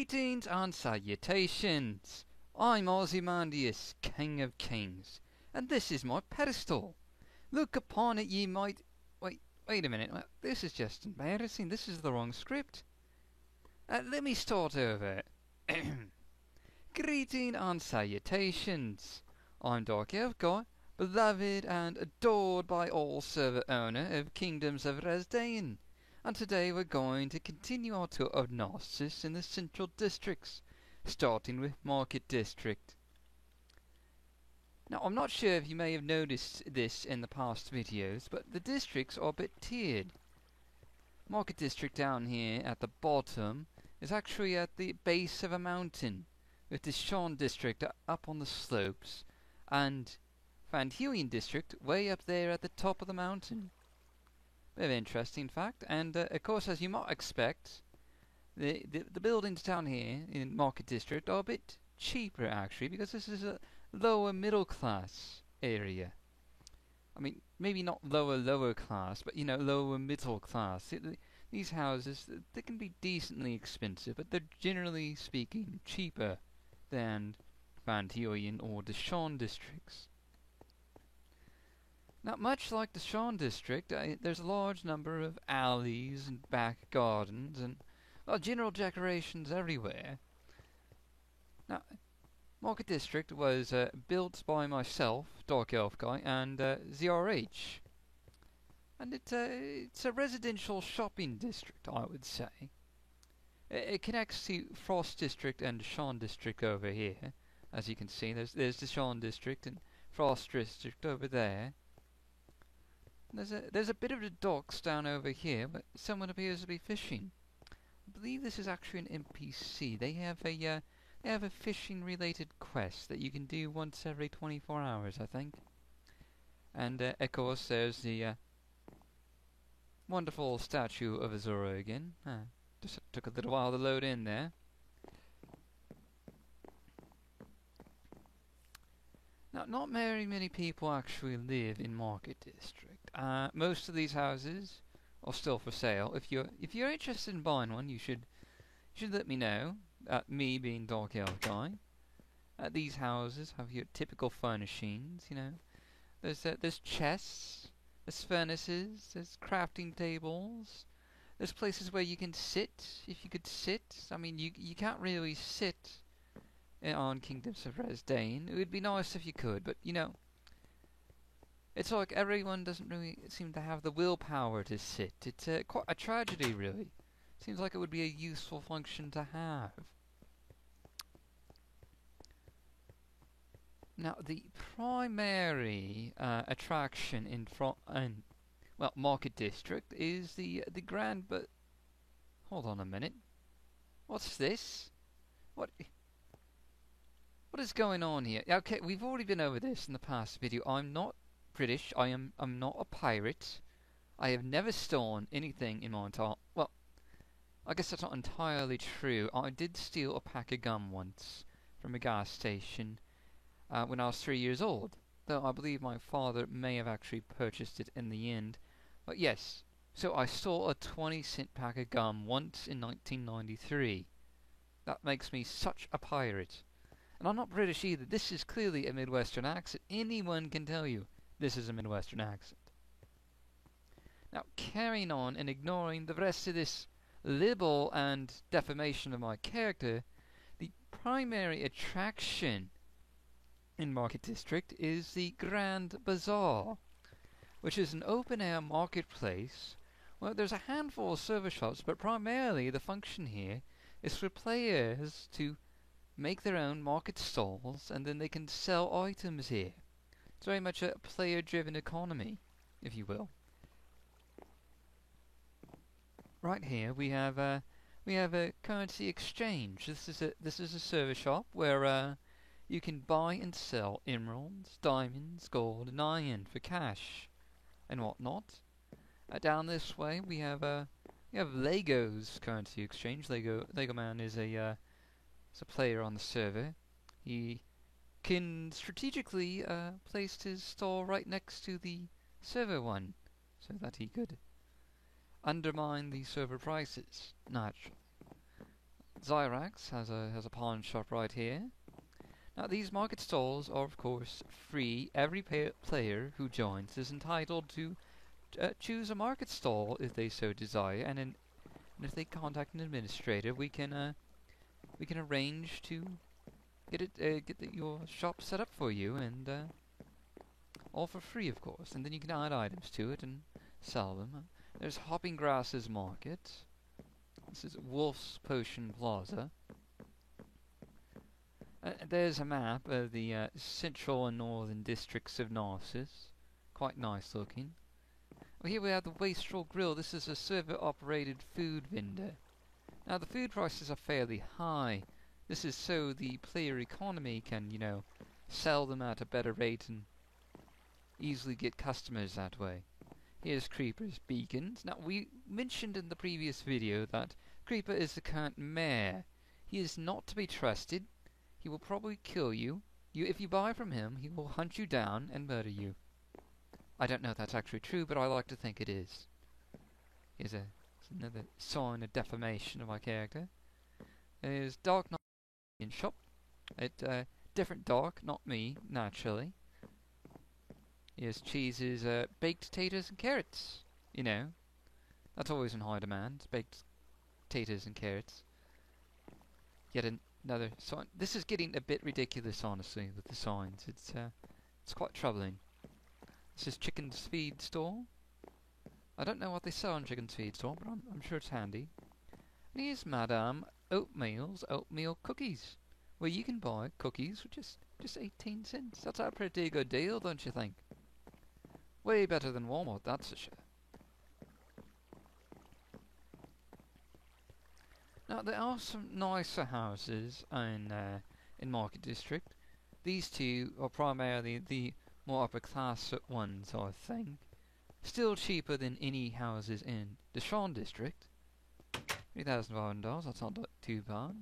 Greetings and salutations! I'm Ozymandias, King of Kings, and this is my pedestal. Look upon it ye might... Wait a minute, this is just embarrassing, this is the wrong script. Let me start over. Greeting and salutations! I'm Dark Elf Guy, beloved and adored by all server owner of Kingdoms of Resdayn. And today we're going to continue our tour of Narcissus in the central districts, starting with Market District. Now, I'm not sure if you may have noticed this in the past videos, but the districts are a bit tiered. Market District down here at the bottom is actually at the base of a mountain, with the Deshawn District up on the slopes, and Van Heuyen District way up there at the top of the mountain. Bit of interesting fact, and of course, as you might expect, the buildings down here in Market District are a bit cheaper actually, because this is a lower middle class area. I mean, maybe not lower class, but you know, lower middle class. These houses, they can be decently expensive, but they're generally speaking cheaper than Van Heuyen or Deshawn districts. Now, much like the Deshawn district, there's a large number of alleys and back gardens and general decorations everywhere. Now, Market District was built by myself, Dark Elf Guy, and ZRH. And it's a residential shopping district, I would say. It connects to Frost District and Deshawn District over here. As you can see, there's Deshawn District and Frost District over there. There's a bit of the docks down over here, but someone appears to be fishing. I believe this is actually an NPC. They have a fishing related quest that you can do once every 24 hours, I think. And of course there's the wonderful statue of Azura again. Just took a little while to load in there. Now, not very many people actually live in Market District. Most of these houses are still for sale. If you're interested in buying one, you should let me know. Me being Dark Elf Guy. These houses have your typical furnishings. You know, there's chests, there's furnaces, there's crafting tables. There's places where you can sit, if you could sit. I mean, you can't really sit on Kingdoms of Resdayn. It would be nice if you could, but you know, it's like everyone doesn't really seem to have the willpower to sit. It's quite a tragedy, really. Seems like it would be a useful function to have. Now, the primary attraction in Market District is the Grand. But hold on a minute. What's this? What is going on here? Okay, we've already been over this in the past video. I'm not British. I'm not a pirate. I have never stolen anything in my entire... Well, I guess that's not entirely true. I did steal a pack of gum once from a gas station when I was 3 years old. Though I believe my father may have actually purchased it in the end. But yes, so I stole a 20-cent pack of gum once in 1993. That makes me such a pirate. And I'm not British either. This is clearly a Midwestern accent. Anyone can tell you this is a Midwestern accent. Now, carrying on and ignoring the rest of this libel and defamation of my character, the primary attraction in Market District is the Grand Bazaar, which is an open-air marketplace. Well, there's a handful of service shops, but primarily the function here is for players to make their own market stalls, and then they can sell items here. It's very much a player-driven economy, if you will. Right here we have a currency exchange. This is a service shop where you can buy and sell emeralds, diamonds, gold, and iron for cash and whatnot. Down this way we have Lego's currency exchange. Lego Man is a player on the server. He can strategically place his store right next to the server one, so that he could undermine the server prices, naturally. Zyrax has a pawn shop right here. Now these market stalls are of course free. Every player who joins is entitled to choose a market stall if they so desire, and if they contact an administrator, we can arrange to get your shop set up for you, and all for free, of course. And then you can add items to it and sell them. There's Hopping Grasses Market. This is Wolf's Potion Plaza. There's a map of the central and northern districts of Narcissus. Quite nice looking. Well, here we have the Wastrel Grill. This is a server-operated food vendor. Now, the food prices are fairly high. This is so the player economy can, you know, sell them at a better rate and easily get customers that way. Here's Creeper's Beacons. Now, we mentioned in the previous video that Creeper is the current mayor. He is not to be trusted. He will probably kill you. If you buy from him, he will hunt you down and murder you. I don't know if that's actually true, but I like to think it is. Here's another sign of defamation of my character. There's Dark Knight in shop. Different Dark, not me, naturally. Here's Cheese's baked taters and carrots. You know, that's always in high demand. Baked taters and carrots. Yet another sign. This is getting a bit ridiculous, honestly, with the signs. It's quite troubling. This is Chicken's Feed Store. I don't know what they sell in Chicken's Feed Store, but I'm sure it's handy. And here's Madame Oatmeal's Oatmeal Cookies, where you can buy cookies for just 18 cents. That's a pretty good deal, don't you think? Way better than Walmart, that's for sure. Now, there are some nicer houses in Market District. These two are primarily the more upper class ones, I think. Still cheaper than any houses in the Sean District. $3,500, that's not too bad.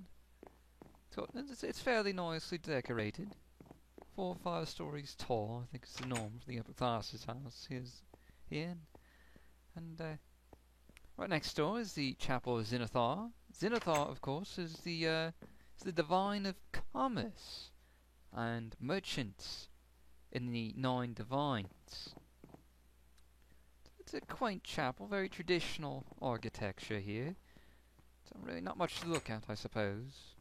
It's fairly nicely decorated. 4 or 5 stories tall, I think is the norm for the upper classes house. Here. And right next door is the Chapel of Zenithar. Zenithar, of course, is the divine of commerce and merchants in the 9 divines. It's a quaint chapel, very traditional architecture here. So really not much to look at, I suppose.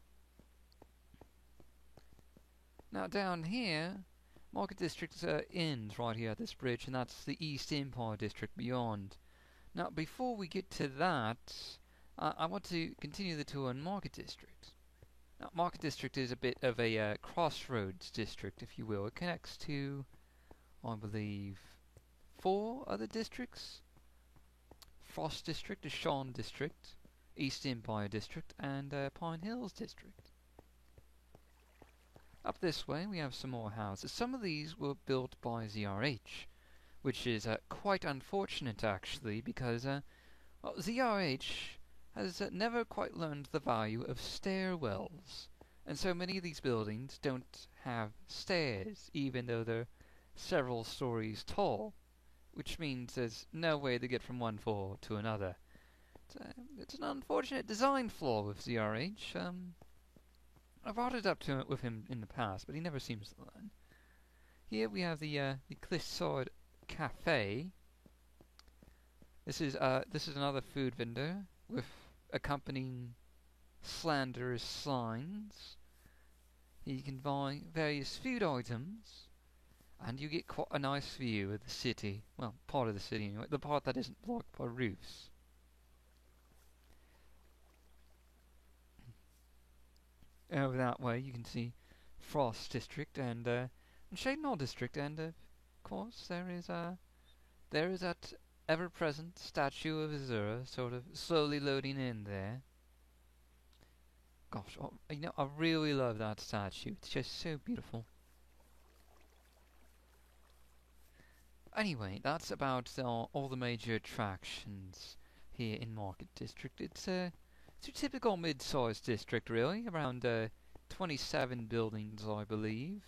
Now down here, Market District ends right here at this bridge, and that's the East Empire District beyond. Now before we get to that, I want to continue the tour in Market District. Now Market District is a bit of a crossroads district, if you will. It connects to, I believe, 4 other districts. Frost District, the Sean District, East Empire District, and Pine Hills District. Up this way we have some more houses. Some of these were built by ZRH, which is quite unfortunate actually, because well, ZRH has never quite learned the value of stairwells, and so many of these buildings don't have stairs, even though they're several stories tall, which means there's no way to get from one floor to another. It's an unfortunate design flaw with ZRH. I brought it up with him in the past, but he never seems to learn. Here we have the Cliffside Cafe. This is another food vendor with accompanying slanderous signs. Here you can buy various food items, and you get quite a nice view of the city. Well, part of the city anyway, the part that isn't blocked by roofs. Over that way you can see Frost District and Shadenow District, and of course there is that ever-present statue of Azura, sort of slowly loading in there. Gosh, you know, I really love that statue. It's just so beautiful. Anyway, that's about all the major attractions here in Market District. It's a typical mid-sized district, really, around 27 buildings, I believe.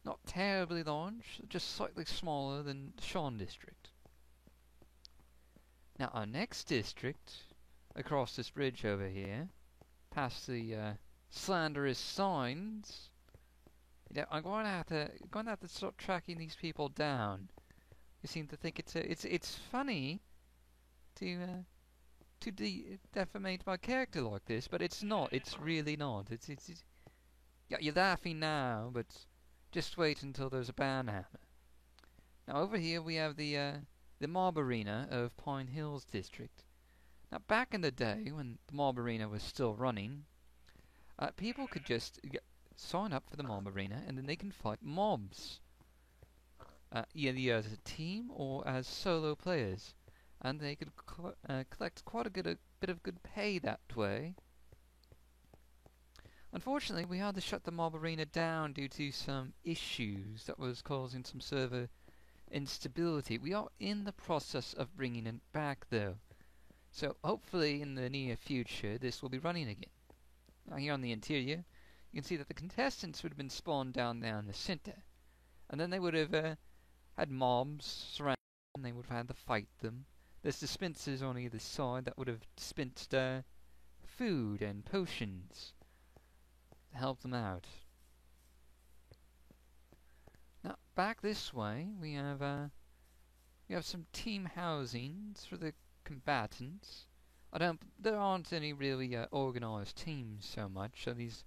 Not terribly large, just slightly smaller than the Sean District. Now, our next district, across this bridge over here, past the slanderous signs. You know, I'm going to have to start tracking these people down. You seem to think it's funny to defamate my character like this, but it's not. It's really not. It's yeah, you're laughing now, but just wait until there's a banhammer. Now over here we have the Mob Arena of Pine Hills District. Now back in the day when the Mob Arena was still running, people could just sign up for the Mob Arena and then they can fight mobs. Either as a team or as solo players. And they could collect quite a bit of good pay that way. Unfortunately, we had to shut the Mob Arena down due to some issues that was causing some server instability. We are in the process of bringing it back though. So hopefully in the near future this will be running again. Now here on the interior, you can see that the contestants would have been spawned down there in the center. And then they would have had mobs surround them, and they would have had to fight them. There's dispensers on either side that would have dispensed food and potions to help them out. Now back this way we have some team housings for the combatants. There aren't any really organized teams so much, so these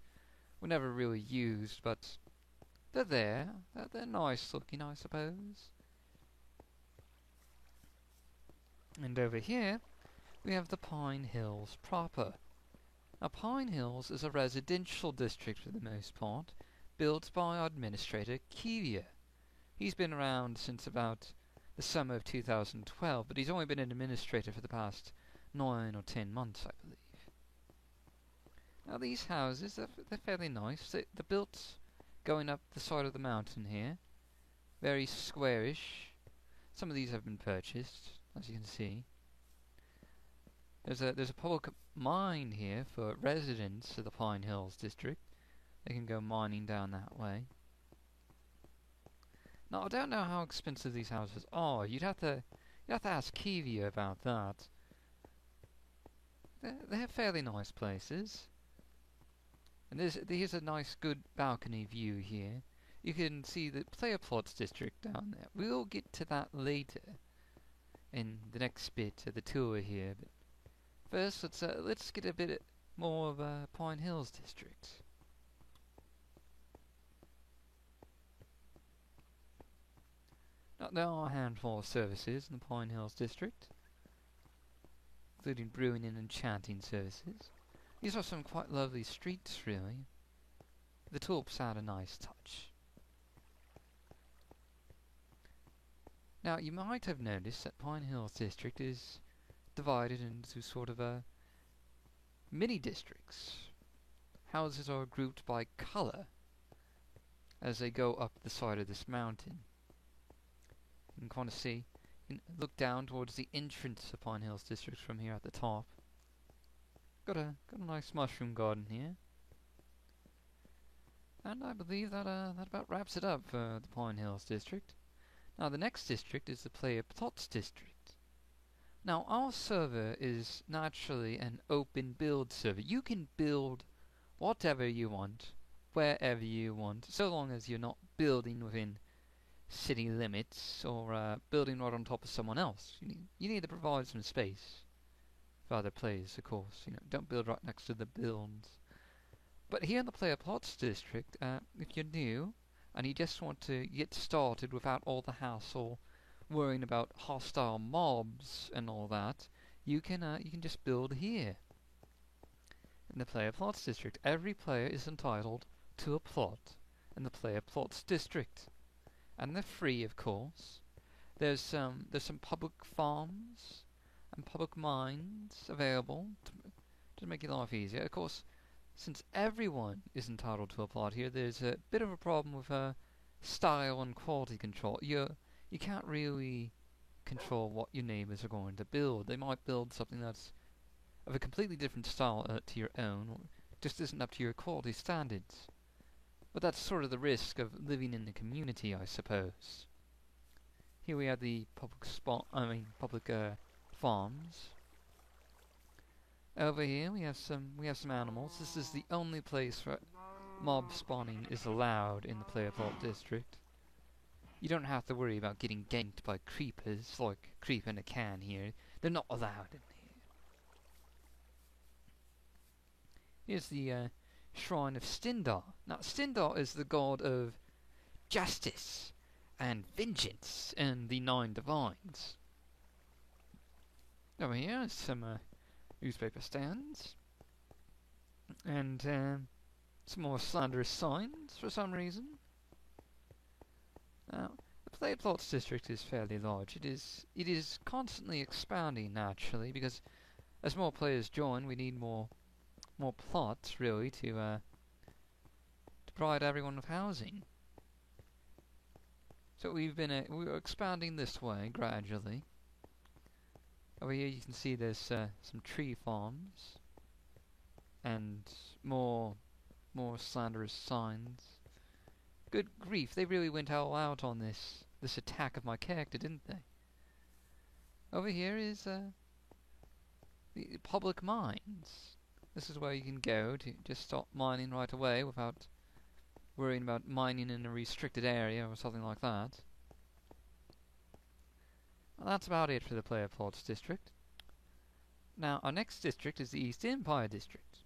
were never really used, but they're there. They're nice looking, I suppose. And over here, we have the Pine Hills proper. Now Pine Hills is a residential district for the most part, built by Administrator Kivia. He's been around since about the summer of 2012, but he's only been an administrator for the past 9 or 10 months, I believe. Now these houses, they're fairly nice. They're built going up the side of the mountain here. Very squarish. Some of these have been purchased, as you can see. There's a public mine here for residents of the Pine Hills district. They can go mining down that way. Now I don't know how expensive these houses are. You'd have to ask Kivia about that. They're fairly nice places. And here's a nice good balcony view here. You can see the player plots district down there. We'll get to that later in the next bit of the tour here. But first, let's get a bit more of Pine Hills district. Now, there are a handful of services in the Pine Hills district, including brewing and enchanting services. These are some quite lovely streets, really. The tulps add a nice touch. Now, you might have noticed that Pine Hills district is divided into sort of mini districts. Houses are grouped by color as they go up the side of this mountain. You can kind of see, you can look down towards the entrance of Pine Hills district from here at the top. Got a nice mushroom garden here. And I believe that about wraps it up for the Pine Hills district. Now the next district is the Player Plots district. Now our server is naturally an open build server. You can build whatever you want, wherever you want, so long as you're not building within city limits or building right on top of someone else. You need to provide some space for other players, of course. You know, don't build right next to the builds. But here in the Player Plots district, if you're new and you just want to get started without all the hassle, worrying about hostile mobs and all that, you can just build here. In the Player Plots district, every player is entitled to a plot in the Player Plots district, and they're free, of course. There's some public farms and public mines available to make your life easier. Of course, since everyone is entitled to a plot here, there's a bit of a problem with style and quality control. You can't really control what your neighbors are going to build. They might build something that's of a completely different style to your own, or just isn't up to your quality standards. But that's sort of the risk of living in the community, I suppose. Here we have the public farms. Over here we have some animals. This is the only place where mob spawning is allowed in the player vault district. You don't have to worry about getting ganked by creepers like creep in a can here. They're not allowed in here. Here's the shrine of Stindar. Now Stindar is the god of justice and vengeance and the 9 divines. Over here is some newspaper stands and some more slanderous signs for some reason. Now, the Player Plots district is fairly large. It is constantly expanding naturally because as more players join, we need more plots really to provide everyone with housing. So we're expanding this way gradually. Over here you can see there's some tree farms and more slanderous signs. Good grief, they really went all out on this attack of my character, didn't they? Over here is the public mines. This is where you can go to just start mining right away without worrying about mining in a restricted area or something like that. Well, that's about it for the Player Plots district. Now, our next district is the East Empire district,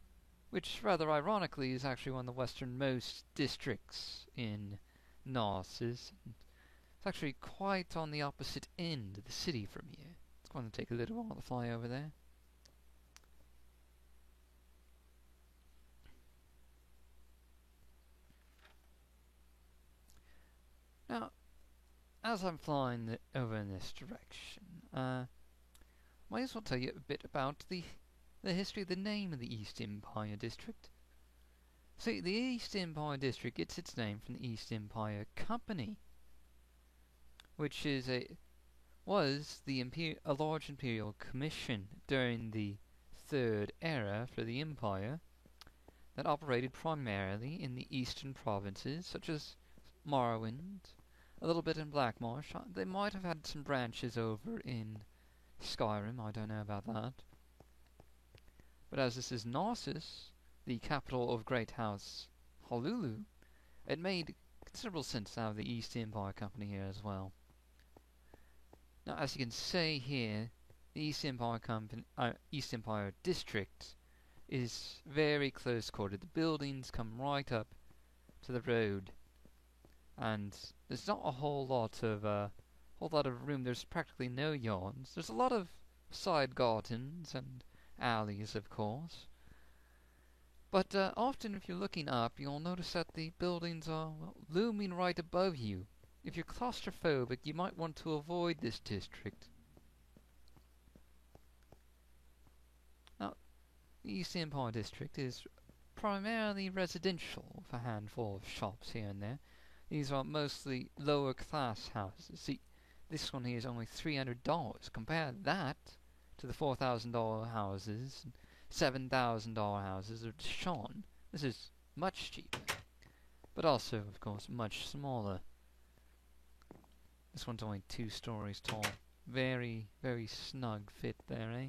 which, rather ironically, is actually one of the westernmost districts in Narcissus. It's actually quite on the opposite end of the city from here. It's going to take a little while to fly over there. Now, as I'm flying over in this direction, might as well tell you a bit about the history of the name of the East Empire District. See, the East Empire District gets its name from the East Empire Company, which was a large imperial commission during the Third Era for the Empire that operated primarily in the eastern provinces, such as Morrowind, a little bit in Blackmarsh. They might have had some branches over in Skyrim, I don't know about that. But as this is Narcissus, the capital of Great House Holulu, it made considerable sense to have the East Empire Company here as well. Now, as you can see here, the East Empire District is very close quartered. The buildings come right up to the road, and there's not a whole lot of room. There's practically no yards. There's a lot of side gardens and alleys, of course. But often if you're looking up, you'll notice that the buildings are looming right above you. If you're claustrophobic, you might want to avoid this district. Now, the East Empire District is primarily residential, with a handful of shops here and there. These are mostly lower class houses. See, this one here is only $300. Compare that to the $4,000 houses and $7,000 houses of Deshawn. This is much cheaper, but also, of course, much smaller. This one's only 2 stories tall. Very, very snug fit there, eh?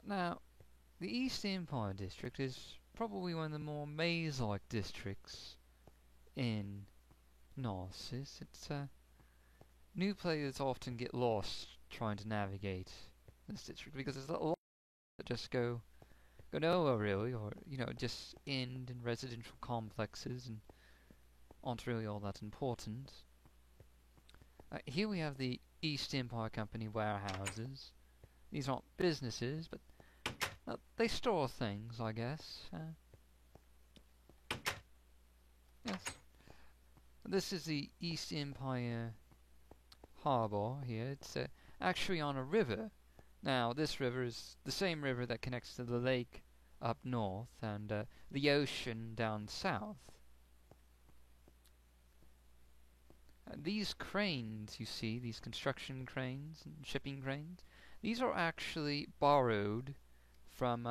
Now, the East Empire District is probably one of the more maze-like districts in Narcissus. It's new players often get lost trying to navigate this district because there's a lot that just go nowhere really, or just end in residential complexes and aren't really all that important. Here we have the East Empire Company warehouses. These aren't businesses, but they store things, I guess. Yes. This is the East Empire Harbor here. It's actually on a river. Now, this river is the same river that connects to the lake up north and the ocean down south. These cranes, you see, these construction cranes and shipping cranes, these are actually borrowed from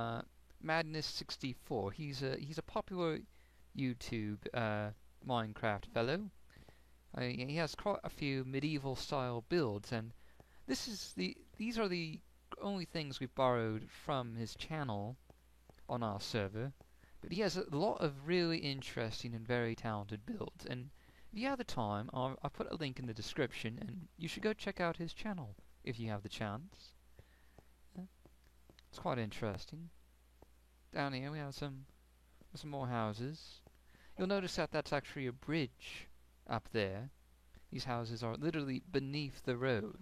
Madness64. He's a popular YouTube Minecraft fellow. He has quite a few medieval style builds, and These are the only things we borrowed from his channel on our server, but he has a lot of really interesting and very talented builds, and if you have the time, I'll put a link in the description, and you should go check out his channel if you have the chance. It's quite interesting. Down here we have some more houses. You'll notice that that's actually a bridge up there. These houses are literally beneath the road.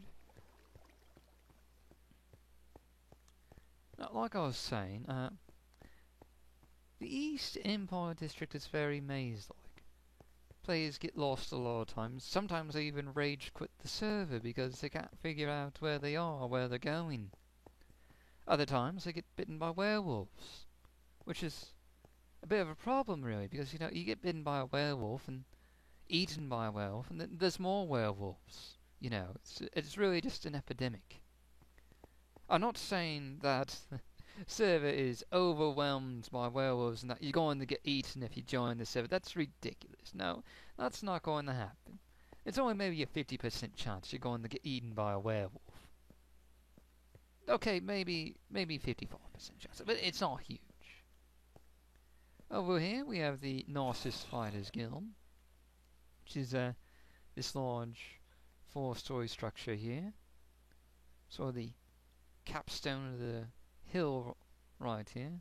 Now, like I was saying, the East Empire District is very maze-like. Players get lost a lot of times. Sometimes they even rage quit the server because they can't figure out where they are, where they're going. Other times they get bitten by werewolves, which is a bit of a problem really, because you know, you get bitten by a werewolf and eaten by a werewolf, and then there's more werewolves. You know, it's really just an epidemic. I'm not saying that the server is overwhelmed by werewolves and that you're going to get eaten if you join the server. That's ridiculous. No, that's not going to happen. It's only maybe a 50% chance you're going to get eaten by a werewolf. Okay, maybe 55% chance, but it's not huge. Over here we have the Narcissus Fighters Guild, which is this large 4-story structure here. So the capstone of the hill right here.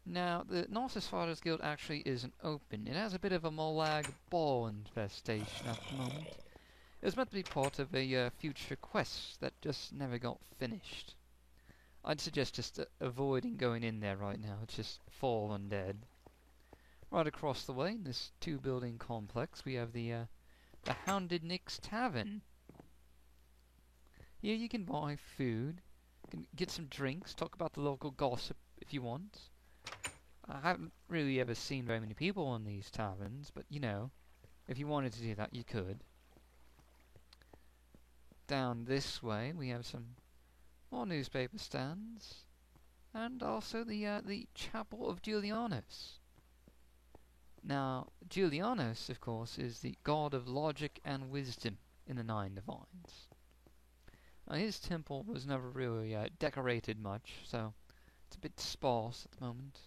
Now, the Narcissus Fighters Guild actually isn't open. It has a bit of a Molag Bal infestation at the moment. It was meant to be part of a future quest that just never got finished. I'd suggest just avoiding going in there right now. It's just fall undead. Right across the way, in this 2-building complex, we have the Hounded Nick's Tavern. Here you can buy food, you can get some drinks, talk about the local gossip if you want. I haven't really ever seen very many people in these taverns, but you know, if you wanted to do that, you could. Down this way, we have some more newspaper stands, and also the Chapel of Julianus. Now, Julianus, of course, is the god of logic and wisdom in the 9 Divines. Now, his temple was never really decorated much, so it's a bit sparse at the moment.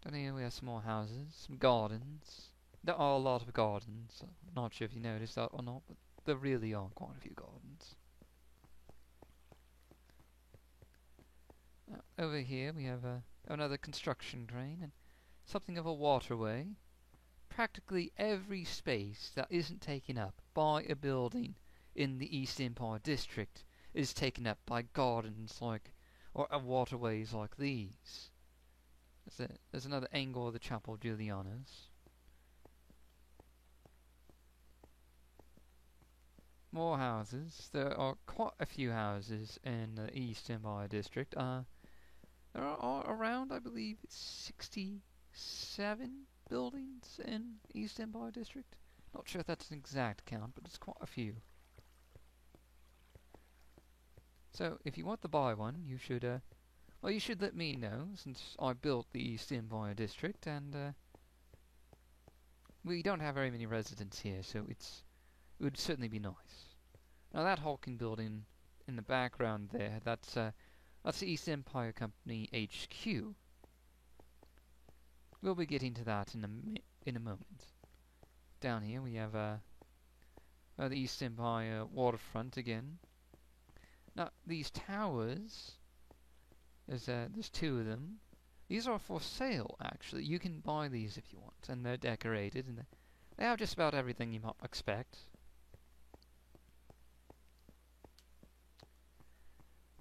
Down here we have some more houses, some gardens. There are a lot of gardens. I'm not sure if you noticed that or not, but there really are quite a few gardens. Over here we have another construction train and something of a waterway. Practically every space that isn't taken up by a building in the East Empire District is taken up by gardens or waterways like these. There's another angle of the Chapel of Julianus. More houses. There are quite a few houses in the East Empire District. There are around, I believe, 67 buildings in East Empire District. Not sure if that's an exact count, but it's quite a few. So, if you want to buy one, you should, well, you should let me know, since I built the East Empire District, and, we don't have very many residents here, so it would certainly be nice. Now, that hulking building in the background there, that's the East Empire Company HQ. We'll be getting to that in a moment. Down here we have the East Empire waterfront again. Now these towers, there's 2 of them. These are for sale actually. You can buy these if you want, and they're decorated, and they have just about everything you might expect.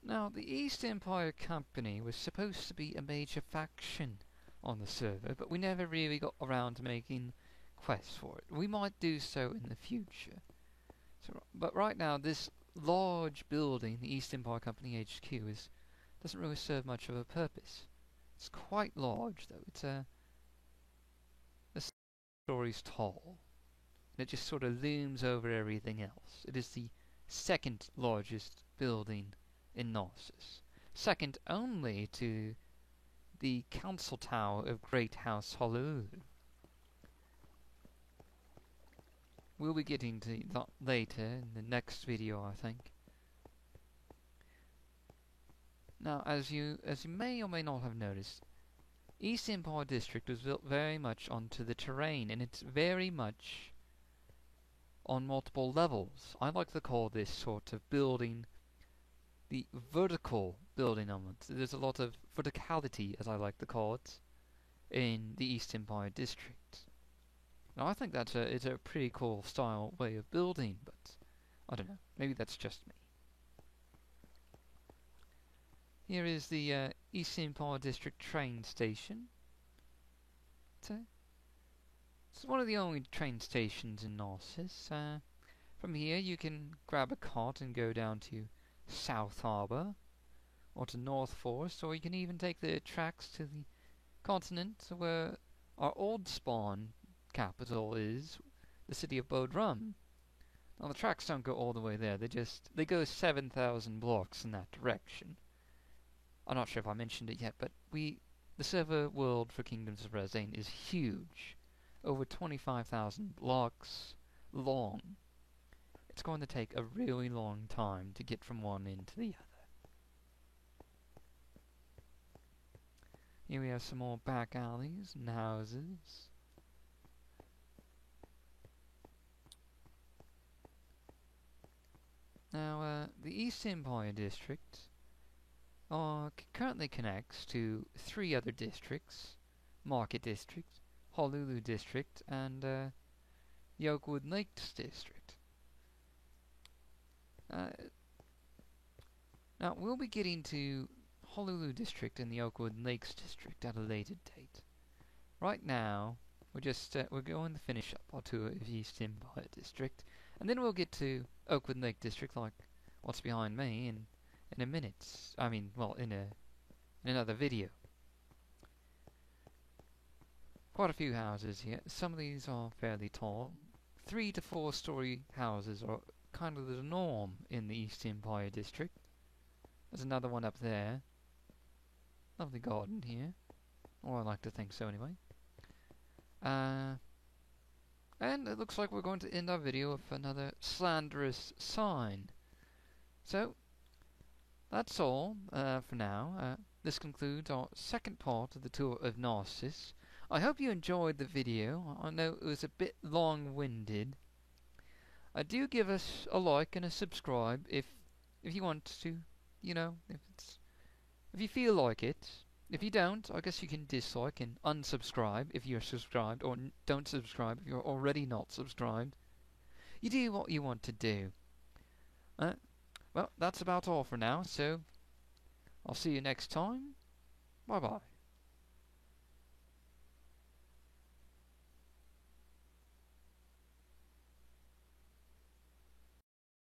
Now, the East Empire Company was supposed to be a major faction on the server, but we never really got around to making quests for it. We might do so in the future. But right now, this large building, the East Empire Company HQ, doesn't really serve much of a purpose. It's quite large, though. It's a stories tall, and it just sort of looms over everything else. It is the 2nd largest building in Narcissus, second only to the Council Tower of Great House Honolulu, we'll be getting to that later in the next video, I think. Now, as you may or may not have noticed, East Empire District was built very much onto the terrain, and it's very much on multiple levels. I like to call this sort of building the vertical building element. There's a lot of verticality, as I like to call it, in the East Empire District. Now, I think that's it's a pretty cool style way of building, but I don't know. Maybe that's just me. Here is the East Empire District train station. It's one of the only train stations in Narcissus. From here you can grab a cart and go down to South Harbour, or to North Forest, or you can even take the tracks to the continent where our old spawn capital is, the city of Bodrum. Now the tracks don't go all the way there, they go 7,000 blocks in that direction. I'm not sure if I mentioned it yet, but the server world for Kingdoms of Razane is huge. Over 25,000 blocks long. It's going to take a really long time to get from one end to the other. Here we have some more back alleys and houses. Now, the East Empire District currently connects to 3 other districts: Market District, Honolulu District, and the Oakwood Lakes District. Now, we'll be getting to Honolulu District and the Oakwood Lakes District at a later date. Right now, we're going to finish up our tour of East Empire District, and then we'll get to Oakwood Lake District, like what's behind me, in a minute. I mean, well, in another video. Quite a few houses here. Some of these are fairly tall. 3 to 4 story houses are kind of the norm in the East Empire District. There's another one up there. Lovely garden here. Or I like to think so anyway. And it looks like we're going to end our video with another slanderous sign. So, that's all for now. This concludes our second part of the tour of Narcissus. I hope you enjoyed the video. I know it was a bit long-winded. Do give us a like and a subscribe if you want to. You know, if you feel like it. If you don't, I guess you can dislike and unsubscribe if you're subscribed, or don't subscribe if you're already not subscribed. You do what you want to do. Well, that's about all for now, so I'll see you next time. Bye-bye.